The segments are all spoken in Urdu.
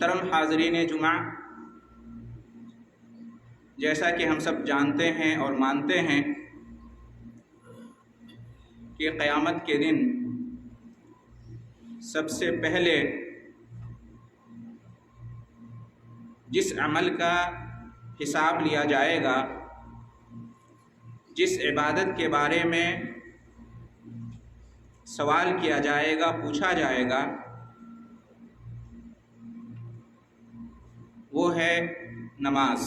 محترم حاضرین جمعہ، جیسا کہ ہم سب جانتے ہیں اور مانتے ہیں کہ قیامت کے دن سب سے پہلے جس عمل کا حساب لیا جائے گا، جس عبادت کے بارے میں سوال کیا جائے گا، پوچھا جائے گا، وہ ہے نماز۔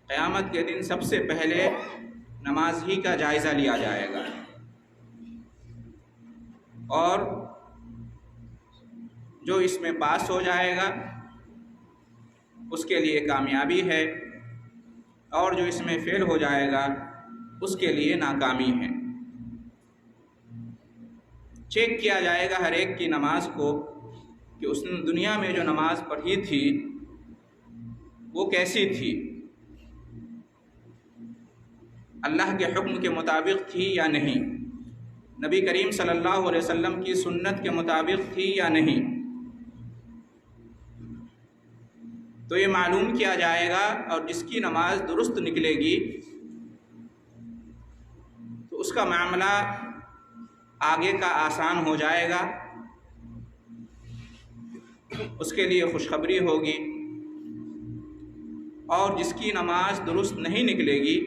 قیامت کے دن سب سے پہلے نماز ہی کا جائزہ لیا جائے گا، اور جو اس میں پاس ہو جائے گا اس کے لیے کامیابی ہے، اور جو اس میں فیل ہو جائے گا اس کے لیے ناکامی ہے۔ چیک کیا جائے گا ہر ایک کی نماز کو کہ اس نے دنیا میں جو نماز پڑھی تھی وہ کیسی تھی، اللہ کے حکم کے مطابق تھی یا نہیں، نبی کریم صلی اللہ علیہ وسلم کی سنت کے مطابق تھی یا نہیں۔ تو یہ معلوم کیا جائے گا، اور جس کی نماز درست نکلے گی تو اس کا معاملہ آگے کا آسان ہو جائے گا، اس کے لیے خوشخبری ہوگی، اور جس کی نماز درست نہیں نکلے گی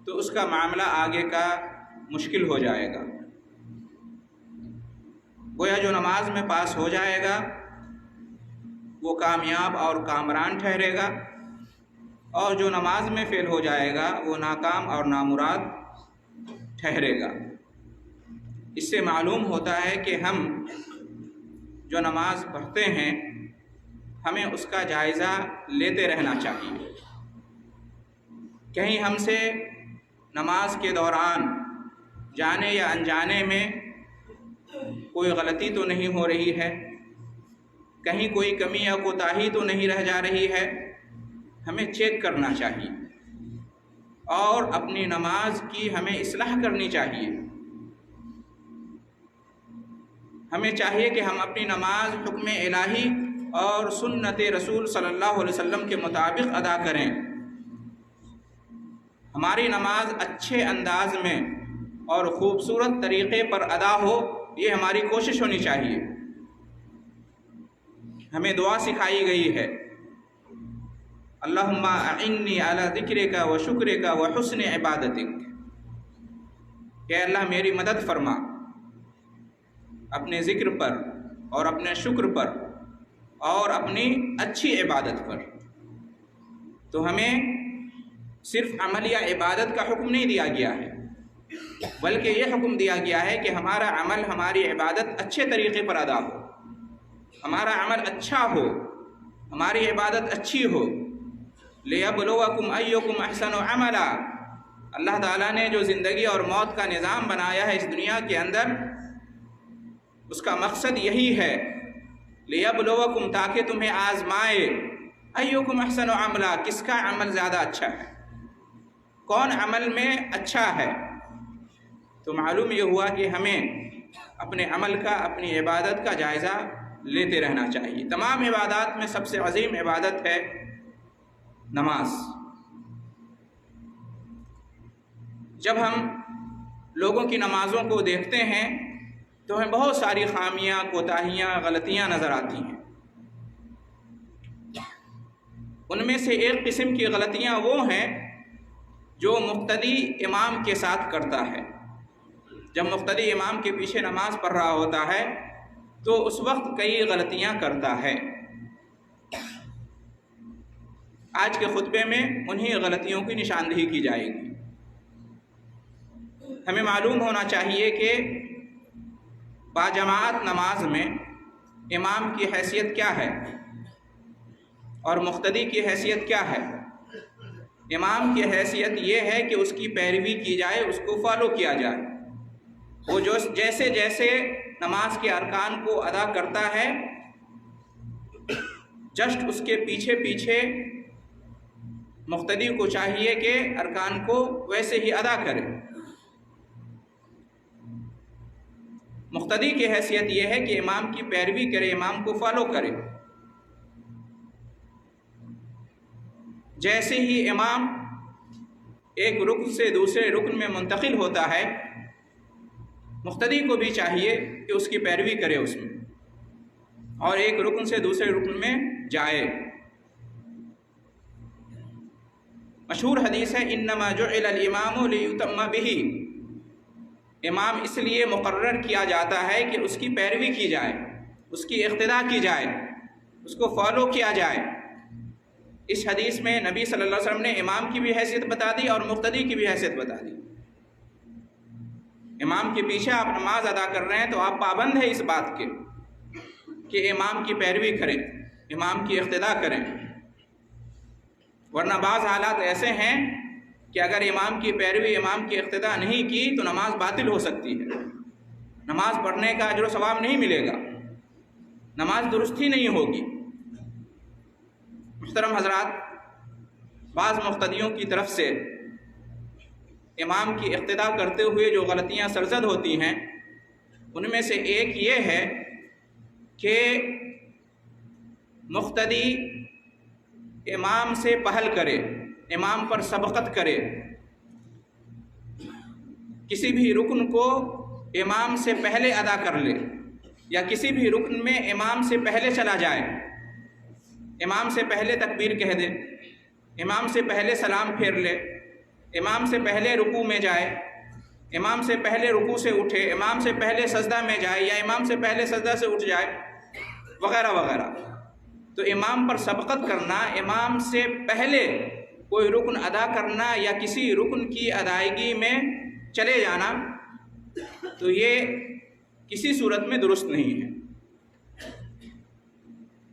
تو اس کا معاملہ آگے کا مشکل ہو جائے گا۔ گویا جو نماز میں پاس ہو جائے گا وہ کامیاب اور کامران ٹھہرے گا، اور جو نماز میں فیل ہو جائے گا وہ ناکام اور نامراد ٹھہرے گا۔ اس سے معلوم ہوتا ہے کہ ہم جو نماز پڑھتے ہیں ہمیں اس کا جائزہ لیتے رہنا چاہیے۔ کہیں ہم سے نماز کے دوران جانے یا انجانے میں کوئی غلطی تو نہیں ہو رہی ہے، کہیں کوئی کمی یا کوتاہی تو نہیں رہ جا رہی ہے، ہمیں چیک کرنا چاہیے، اور اپنی نماز کی ہمیں اصلاح کرنی چاہیے۔ ہمیں چاہیے کہ ہم اپنی نماز حکم الہی اور سنت رسول صلی اللہ علیہ وسلم کے مطابق ادا کریں۔ ہماری نماز اچھے انداز میں اور خوبصورت طریقے پر ادا ہو، یہ ہماری کوشش ہونی چاہیے۔ ہمیں دعا سکھائی گئی ہے، اللہم اعنی علی ذکرک و شکرک و حسن عبادتک، کہ اللہ میری مدد فرما اپنے ذکر پر اور اپنے شکر پر اور اپنی اچھی عبادت پر۔ تو ہمیں صرف عمل یا عبادت کا حکم نہیں دیا گیا ہے، بلکہ یہ حکم دیا گیا ہے کہ ہمارا عمل، ہماری عبادت اچھے طریقے پر ادا ہو، ہمارا عمل اچھا ہو، ہماری عبادت اچھی ہو۔ لِيَبْلُوَكُمْ أَيُّكُمْ أَحْسَنُ عَمَلًا، اللہ تعالیٰ نے جو زندگی اور موت کا نظام بنایا ہے اس دنیا کے اندر، اس کا مقصد یہی ہے، لِيَبْلُوَكُمْ، تاکہ تمہیں آزمائے، أَيُّكُمْ أَحْسَنُ عَمَلًا، کس کا عمل زیادہ اچھا ہے، کون عمل میں اچھا ہے۔ تو معلوم یہ ہوا کہ ہمیں اپنے عمل کا، اپنی عبادت کا جائزہ لیتے رہنا چاہیے۔ تمام عبادات میں سب سے عظیم عبادت ہے نماز۔ جب ہم لوگوں کی نمازوں کو دیکھتے ہیں تو ہمیں بہت ساری خامیاں، کوتاہیاں، غلطیاں نظر آتی ہیں۔ ان میں سے ایک قسم کی غلطیاں وہ ہیں جو مقتدی امام کے ساتھ کرتا ہے۔ جب مقتدی امام کے پیچھے نماز پڑھ رہا ہوتا ہے تو اس وقت کئی غلطیاں کرتا ہے۔ آج کے خطبے میں انہی غلطیوں کی نشاندہی کی جائے گی۔ ہمیں معلوم ہونا چاہیے کہ باجماعت نماز میں امام کی حیثیت کیا ہے اور مقتدی کی حیثیت کیا ہے۔ امام کی حیثیت یہ ہے کہ اس کی پیروی کی جائے، اس کو فالو کیا جائے۔ وہ جو جیسے جیسے نماز کے ارکان کو ادا کرتا ہے، جسٹ اس کے پیچھے پیچھے مقتدی کو چاہیے کہ ارکان کو ویسے ہی ادا کرے۔ مقتدی کی حیثیت یہ ہے کہ امام کی پیروی کرے، امام کو فالو کرے۔ جیسے ہی امام ایک رکن سے دوسرے رکن میں منتقل ہوتا ہے، مقتدی کو بھی چاہیے کہ اس کی پیروی کرے اس میں، اور ایک رکن سے دوسرے رکن میں جائے۔ مشہور حدیث ہے انما جعل الامام لیتم بہ، امام اس لیے مقرر کیا جاتا ہے کہ اس کی پیروی کی جائے، اس کی اقتداء کی جائے، اس کو فالو کیا جائے۔ اس حدیث میں نبی صلی اللہ علیہ وسلم نے امام کی بھی حیثیت بتا دی اور مقتدی کی بھی حیثیت بتا دی۔ امام کے پیچھے آپ نماز ادا کر رہے ہیں تو آپ پابند ہیں اس بات کے کہ امام کی پیروی کریں، امام کی اقتداء کریں، ورنہ بعض حالات ایسے ہیں کہ اگر امام کی پیروی، امام کی اقتداء نہیں کی تو نماز باطل ہو سکتی ہے، نماز پڑھنے کا اجر و ثواب نہیں ملے گا، نماز درست ہی نہیں ہوگی۔ محترم حضرات، بعض مقتدیوں کی طرف سے امام کی اقتداء کرتے ہوئے جو غلطیاں سرزد ہوتی ہیں، ان میں سے ایک یہ ہے کہ مقتدی امام سے پہل کرے، امام پر سبقت کرے، کسی بھی رکن کو امام سے پہلے ادا کر لے، یا کسی بھی رکن میں امام سے پہلے چلا جائے، امام سے پہلے تکبیر کہہ دے، امام سے پہلے سلام پھیر لے، امام سے پہلے رکوع میں جائے، امام سے پہلے رکوع سے اٹھے، امام سے پہلے سجدہ میں جائے، یا امام سے پہلے سجدہ سے اٹھ جائے، وغیرہ وغیرہ۔ تو امام پر سبقت کرنا، امام سے پہلے کوئی رکن ادا کرنا یا کسی رکن کی ادائیگی میں چلے جانا، تو یہ کسی صورت میں درست نہیں ہے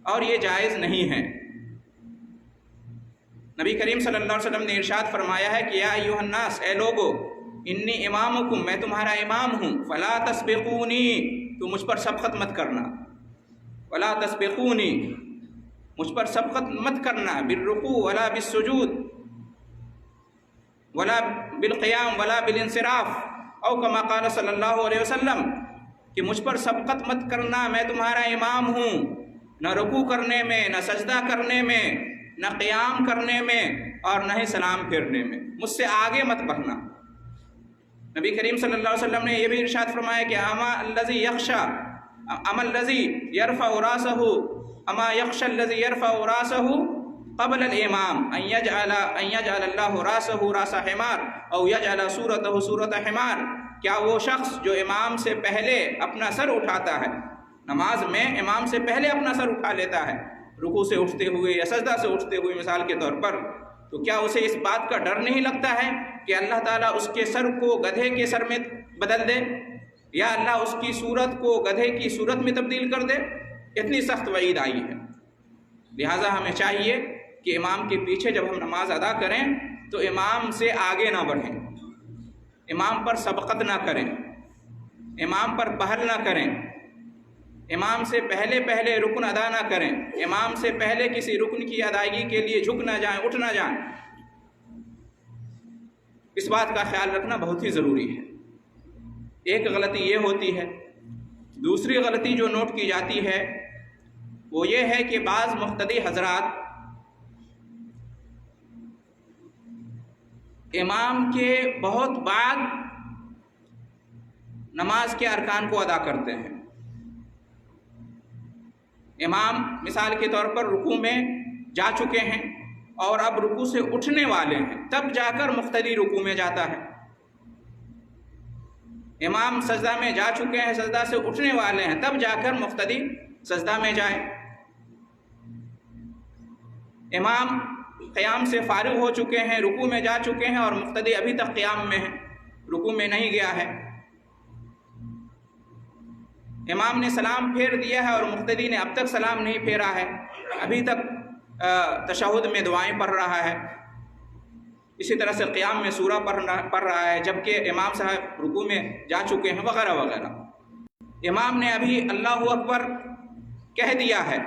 اور یہ جائز نہیں ہے۔ نبی کریم صلی اللہ علیہ وسلم نے ارشاد فرمایا ہے کہ یا ایھا الناس، اے لوگو، انی امامکم، میں تمہارا امام ہوں، فلا تسبقونی، تو مجھ پر سبقت مت کرنا، ولا تسبقونی، مجھ پر سبقت مت کرنا، بالرکوع ولا بالسجود ولا بالقیام ولا بالانصراف، او کما قال صلی اللہ علیہ وسلم، کہ مجھ پر سبقت مت کرنا، میں تمہارا امام ہوں، نہ رکوع کرنے میں، نہ سجدہ کرنے میں، نہ قیام کرنے میں، اور نہ ہی سلام پھیرنے میں، مجھ سے آگے مت بڑھنا۔ نبی کریم صلی اللہ علیہ وسلم نے یہ بھی ارشاد فرمایا کہ اما الذی یخشی، اما الذی یرفع راسہ، اما یخشی الذی یرفع راسہ قبل الامام ان یجعل اللہ راسہ راس حمار او یجعل صورتہ صورت حمار، کیا وہ شخص جو امام سے پہلے اپنا سر اٹھاتا ہے، نماز میں امام سے پہلے اپنا سر اٹھا لیتا ہے، رکوع سے اٹھتے ہوئے یا سجدہ سے اٹھتے ہوئے مثال کے طور پر، تو کیا اسے اس بات کا ڈر نہیں لگتا ہے کہ اللہ تعالیٰ اس کے سر کو گدھے کے سر میں بدل دے، یا اللہ اس کی صورت کو گدھے کی صورت میں تبدیل کر دے؟ اتنی سخت وعید آئی ہے۔ لہٰذا ہمیں چاہیے کہ امام کے پیچھے جب ہم نماز ادا کریں تو امام سے آگے نہ بڑھیں، امام پر سبقت نہ کریں، امام پر پہل نہ کریں، امام سے پہلے رکن ادا نہ کریں، امام سے پہلے کسی رکن کی ادائیگی کے لیے جھک نہ جائیں، اٹھ نہ جائیں۔ اس بات کا خیال رکھنا بہت ہی ضروری ہے۔ ایک غلطی یہ ہوتی ہے۔ دوسری غلطی جو نوٹ کی جاتی ہے وہ یہ ہے کہ بعض مقتدی حضرات امام کے بہت بعد نماز کے ارکان کو ادا کرتے ہیں۔ امام مثال کے طور پر رکوع میں جا چکے ہیں اور اب رکوع سے اٹھنے والے ہیں، تب جا کر مقتدی رکوع میں جاتا ہے۔ امام سجدہ میں جا چکے ہیں، سجدہ سے اٹھنے والے ہیں، تب جا کر مقتدی سجدہ میں جائے۔ امام قیام سے فارغ ہو چکے ہیں، رکوع میں جا چکے ہیں اور مقتدی ابھی تک قیام میں ہے، رکوع میں نہیں گیا ہے۔ امام نے سلام پھیر دیا ہے اور مقتدی نے اب تک سلام نہیں پھیرا ہے، ابھی تک تشہد میں دعائیں پڑھ رہا ہے، اسی طرح سے قیام میں سورہ پڑھ رہا ہے، جبکہ امام صاحب رکوع میں جا چکے ہیں، وغیرہ وغیرہ۔ امام نے ابھی اللہ اکبر کہہ دیا ہے،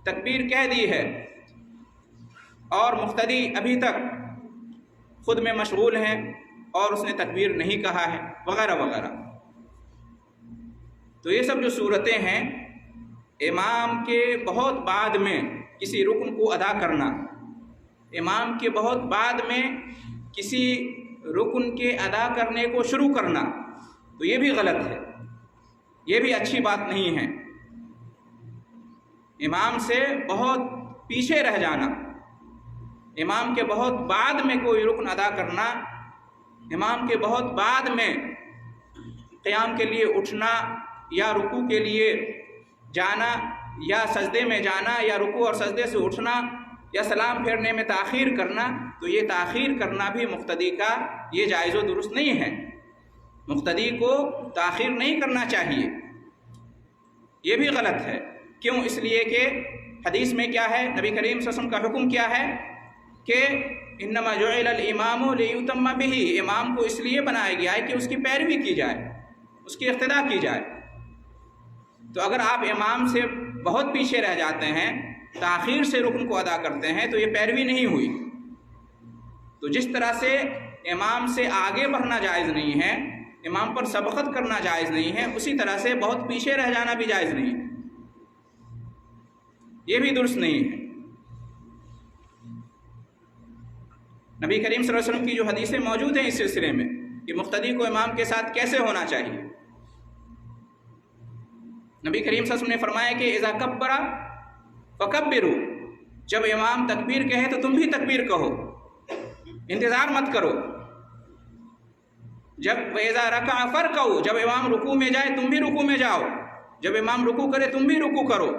تکبیر کہہ دی ہے، اور مقتدی ابھی تک خود میں مشغول ہیں اور اس نے تکبیر نہیں کہا ہے، وغیرہ وغیرہ۔ تو یہ سب جو صورتیں ہیں، امام کے بہت بعد میں کسی رکن کو ادا کرنا، امام کے بہت بعد میں کسی رکن کے ادا کرنے کو شروع کرنا، تو یہ بھی غلط ہے، یہ بھی اچھی بات نہیں ہے۔ امام سے بہت پیچھے رہ جانا، امام کے بہت بعد میں کوئی رکن ادا کرنا، امام کے بہت بعد میں قیام کے لیے اٹھنا یا رکوع کے لیے جانا یا سجدے میں جانا یا رکوع اور سجدے سے اٹھنا یا سلام پھیرنے میں تاخیر کرنا، تو یہ تاخیر کرنا بھی مقتدی کا یہ جائز و درست نہیں ہے۔ مقتدی کو تاخیر نہیں کرنا چاہیے، یہ بھی غلط ہے۔ کیوں؟ اس لیے کہ حدیث میں کیا ہے، نبی کریم صلی اللہ علیہ وسلم کا حکم کیا ہے کہ انما جعل الامام لیتم بہ، امام کو اس لیے بنایا گیا ہے کہ اس کی پیروی کی جائے، اس کی اقتداء کی جائے۔ تو اگر آپ امام سے بہت پیچھے رہ جاتے ہیں، تاخیر سے رکن کو ادا کرتے ہیں، تو یہ پیروی نہیں ہوئی۔ تو جس طرح سے امام سے آگے بڑھنا جائز نہیں ہے، امام پر سبقت کرنا جائز نہیں ہے، اسی طرح سے بہت پیچھے رہ جانا بھی جائز نہیں ہے، یہ بھی درست نہیں ہے۔ نبی کریم صلی اللہ علیہ وسلم کی جو حدیثیں موجود ہیں اس سلسلے میں کہ مقتدی کو امام کے ساتھ کیسے ہونا چاہیے، نبی کریم صلی اللہ علیہ وسلم نے فرمایا کہ اذا کبر فکبروا، جب امام تکبیر کہے تو تم بھی تکبیر کہو، انتظار مت کرو۔ جب وَإِذَا رَكَعَ فَارْكَعُوا، جب امام رکوع میں جائے تم بھی رکوع میں جاؤ، جب امام رکوع کرے تم بھی رکوع کرو،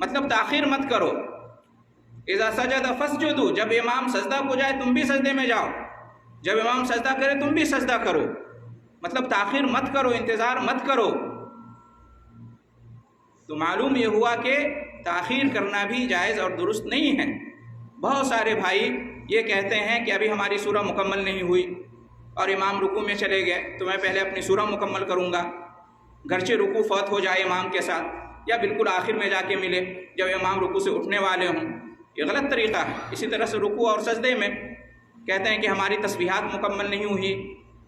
مطلب تاخیر مت کرو۔ اذا سجد فاسجدوا، جب امام سجدہ کو جائے تم بھی سجدے میں جاؤ، جب امام سجدہ کرے تم بھی سجدہ کرو، مطلب تاخیر مت کرو، انتظار مت کرو۔ تو معلوم یہ ہوا کہ تاخیر کرنا بھی جائز اور درست نہیں ہے۔ بہت سارے بھائی یہ کہتے ہیں کہ ابھی ہماری سورہ مکمل نہیں ہوئی اور امام رکوع میں چلے گئے تو میں پہلے اپنی سورہ مکمل کروں گا، گرچہ رکوع فوت ہو جائے امام کے ساتھ یا بالکل آخر میں جا کے ملے جب امام رکوع سے اٹھنے والے ہوں، یہ غلط طریقہ ہے۔ اسی طرح سے رکوع اور سجدے میں کہتے ہیں کہ ہماری تسبیحات مکمل نہیں ہوئی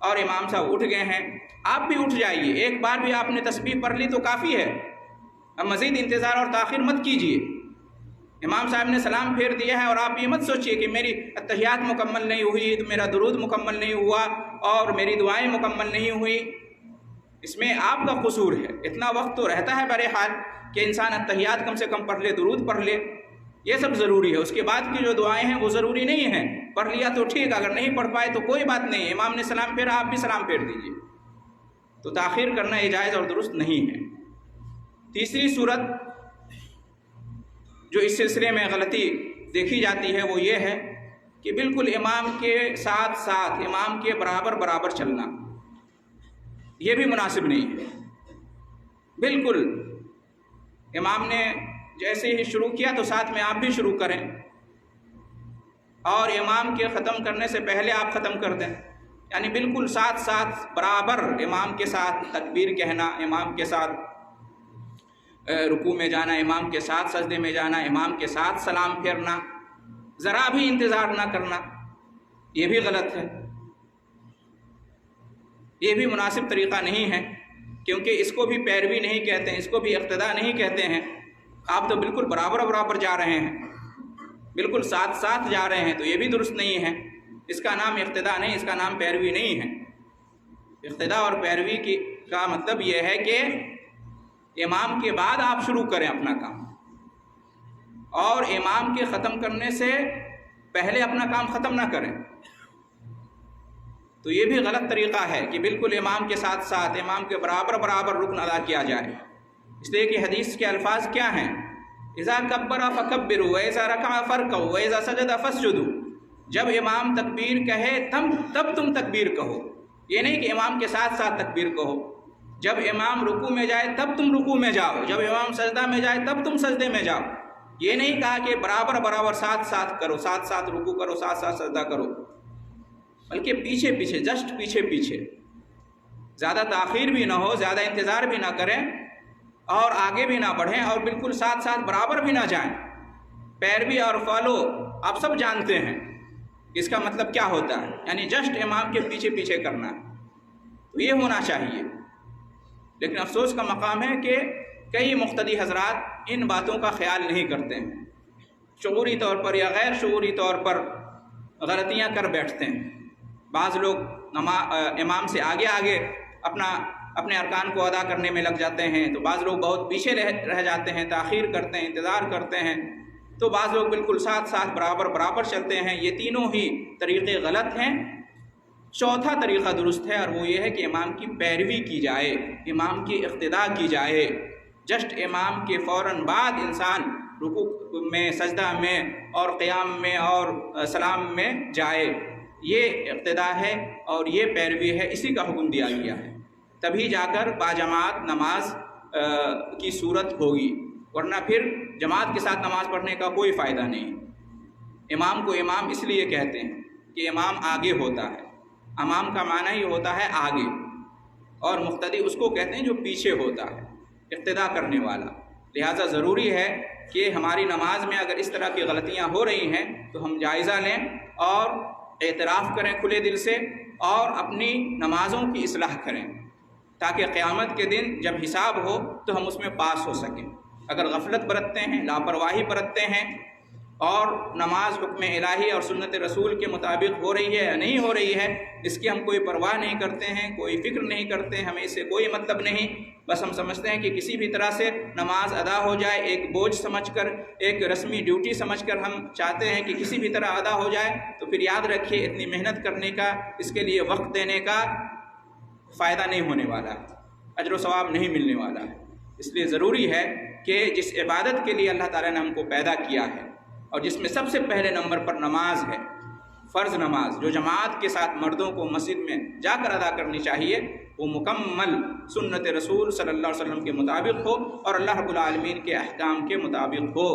اور امام صاحب اٹھ گئے ہیں، آپ بھی اٹھ جائیے، ایک بار بھی آپ نے تسبیح پڑھ لی تو کافی ہے، اب مزید انتظار اور تاخیر مت کیجیے۔ امام صاحب نے سلام پھیر دیا ہے اور آپ یہ مت سوچئے کہ میری اتحیات مکمل نہیں ہوئی، میرا درود مکمل نہیں ہوا اور میری دعائیں مکمل نہیں ہوئی، اس میں آپ کا قصور ہے۔ اتنا وقت تو رہتا ہے بہرحال کہ انسان اتحیات کم سے کم پڑھ لے، درود پڑھ لے، یہ سب ضروری ہے۔ اس کے بعد کی جو دعائیں ہیں وہ ضروری نہیں ہیں، پڑھ لیا تو ٹھیک، اگر نہیں پڑھ پائے تو کوئی بات نہیں، امام نے سلام پھیرا آپ بھی سلام پھیر دیجیے۔ تو تاخیر کرنا یہ جائز اور درست نہیں ہے۔ تیسری صورت جو اس سلسلے میں غلطی دیکھی جاتی ہے وہ یہ ہے کہ بالکل امام کے ساتھ ساتھ، امام کے برابر برابر چلنا، یہ بھی مناسب نہیں ہے۔ بالکل امام نے جیسے ہی شروع کیا تو ساتھ میں آپ بھی شروع کریں اور امام کے ختم کرنے سے پہلے آپ ختم کر دیں، یعنی بالکل ساتھ ساتھ برابر امام کے ساتھ تکبیر کہنا، امام کے ساتھ رکوع میں جانا، امام کے ساتھ سجدے میں جانا، امام کے ساتھ سلام پھیرنا، ذرا بھی انتظار نہ کرنا، یہ بھی غلط ہے، یہ بھی مناسب طریقہ نہیں ہے، کیونکہ اس کو بھی پیروی نہیں کہتے ہیں، اس کو بھی اقتداء نہیں کہتے ہیں۔ آپ تو بالکل برابر برابر جا رہے ہیں، بالکل ساتھ ساتھ جا رہے ہیں، تو یہ بھی درست نہیں ہے، اس کا نام اقتداء نہیں، اس کا نام پیروی نہیں ہے۔ اقتداء اور پیروی کا مطلب یہ ہے کہ امام کے بعد آپ شروع کریں اپنا کام، اور امام کے ختم کرنے سے پہلے اپنا کام ختم نہ کریں، تو یہ بھی غلط طریقہ ہے کہ بالکل امام کے ساتھ ساتھ، امام کے برابر برابر رکن ادا کیا جائے۔ اس لیے کہ حدیث کے الفاظ کیا ہیں، اذا کبر فکبروا واذا رکع فارکعوا واذا سجد فاسجدوا، جب امام تکبیر کہے تب تم تکبیر کہو، یہ نہیں کہ امام کے ساتھ ساتھ تکبیر کہو، جب امام رکوع میں جائے تب تم رکوع میں جاؤ، جب امام سجدہ میں جائے تب تم سجدے میں جاؤ، یہ نہیں کہا کہ برابر برابر ساتھ ساتھ کرو، ساتھ ساتھ رکوع کرو، ساتھ ساتھ سجدہ کرو، بلکہ پیچھے پیچھے، جسٹ پیچھے پیچھے، زیادہ تاخیر بھی نہ ہو، زیادہ انتظار بھی نہ کریں اور آگے بھی نہ بڑھیں اور بالکل ساتھ ساتھ برابر بھی نہ جائیں۔ پیروی اور فالو آپ سب جانتے ہیں اس کا مطلب کیا ہوتا ہے، یعنی جسٹ امام کے پیچھے پیچھے کرنا، تو یہ ہونا چاہیے۔ لیکن افسوس کا مقام ہے کہ کئی مقتدی حضرات ان باتوں کا خیال نہیں کرتے ہیں، شعوری طور پر یا غیر شعوری طور پر غلطیاں کر بیٹھتے ہیں۔ بعض لوگ امام سے آگے آگے اپنے ارکان کو ادا کرنے میں لگ جاتے ہیں، تو بعض لوگ بہت پیچھے رہ جاتے ہیں، تاخیر کرتے ہیں، انتظار کرتے ہیں، تو بعض لوگ بالکل ساتھ ساتھ برابر چلتے ہیں۔ یہ تینوں ہی طریقے غلط ہیں۔ چوتھا طریقہ درست ہے، اور وہ یہ ہے کہ امام کی پیروی کی جائے، امام کی اقتداء کی جائے۔ جسٹ امام کے فوراً بعد انسان رکوع میں، سجدہ میں اور قیام میں اور سلام میں جائے، یہ اقتداء ہے اور یہ پیروی ہے، اسی کا حکم دیا گیا ہے۔ تبھی جا کر باجماعت نماز کی صورت ہوگی، ورنہ پھر جماعت کے ساتھ نماز پڑھنے کا کوئی فائدہ نہیں۔ امام کو امام اس لیے کہتے ہیں کہ امام آگے ہوتا ہے، امام کا معنی ہی ہوتا ہے آگے، اور مقتدی اس کو کہتے ہیں جو پیچھے ہوتا ہے، اقتداء کرنے والا۔ لہٰذا ضروری ہے کہ ہماری نماز میں اگر اس طرح کی غلطیاں ہو رہی ہیں تو ہم جائزہ لیں اور اعتراف کریں کھلے دل سے، اور اپنی نمازوں کی اصلاح کریں، تاکہ قیامت کے دن جب حساب ہو تو ہم اس میں پاس ہو سکیں۔ اگر غفلت برتتے ہیں، لاپرواہی برتتے ہیں، اور نماز حکم الہی اور سنت رسول کے مطابق ہو رہی ہے یا نہیں ہو رہی ہے، اس کی ہم کوئی پرواہ نہیں کرتے ہیں، کوئی فکر نہیں کرتے ہیں، ہمیں اس سے کوئی مطلب نہیں، بس ہم سمجھتے ہیں کہ کسی بھی طرح سے نماز ادا ہو جائے، ایک بوجھ سمجھ کر، ایک رسمی ڈیوٹی سمجھ کر ہم چاہتے ہیں کہ کسی بھی طرح ادا ہو جائے، تو پھر یاد رکھیے اتنی محنت کرنے کا، اس کے لیے وقت دینے کا فائدہ نہیں ہونے والا ہے، اجر و ثواب نہیں ملنے والا ہے۔ اس لیے ضروری ہے کہ جس عبادت کے لیے اللہ تعالیٰ نے ہم کو پیدا کیا ہے، اور جس میں سب سے پہلے نمبر پر نماز ہے، فرض نماز جو جماعت کے ساتھ مردوں کو مسجد میں جا کر ادا کرنی چاہیے، وہ مکمل سنت رسول صلی اللہ علیہ وسلم کے مطابق ہو اور اللہ رب العالمین کے احکام کے مطابق ہو،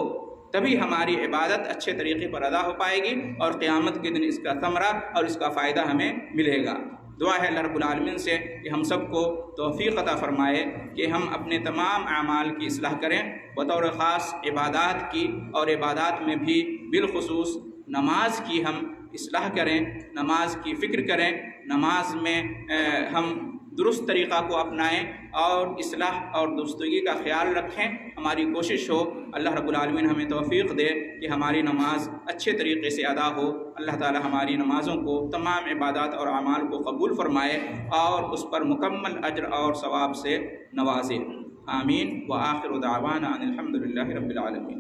تبھی ہماری عبادت اچھے طریقے پر ادا ہو پائے گی، اور قیامت کے دن اس کا ثمرہ اور اس کا فائدہ ہمیں ملے گا۔ دعا ہے اللہ رب العالمین سے کہ ہم سب کو توفیق عطا فرمائے کہ ہم اپنے تمام اعمال کی اصلاح کریں، بطور خاص عبادات کی، اور عبادات میں بھی بالخصوص نماز کی ہم اصلاح کریں، نماز کی فکر کریں، نماز میں ہم درست طریقہ کو اپنائیں اور اصلاح اور درستگی کا خیال رکھیں۔ ہماری کوشش ہو اللہ رب العالمین ہمیں توفیق دے کہ ہماری نماز اچھے طریقے سے ادا ہو، اللہ تعالی ہماری نمازوں کو، تمام عبادات اور اعمال کو قبول فرمائے اور اس پر مکمل اجر اور ثواب سے نوازے۔ آمین۔ وآخر دعوانا ان الحمد للہ رب العالمین۔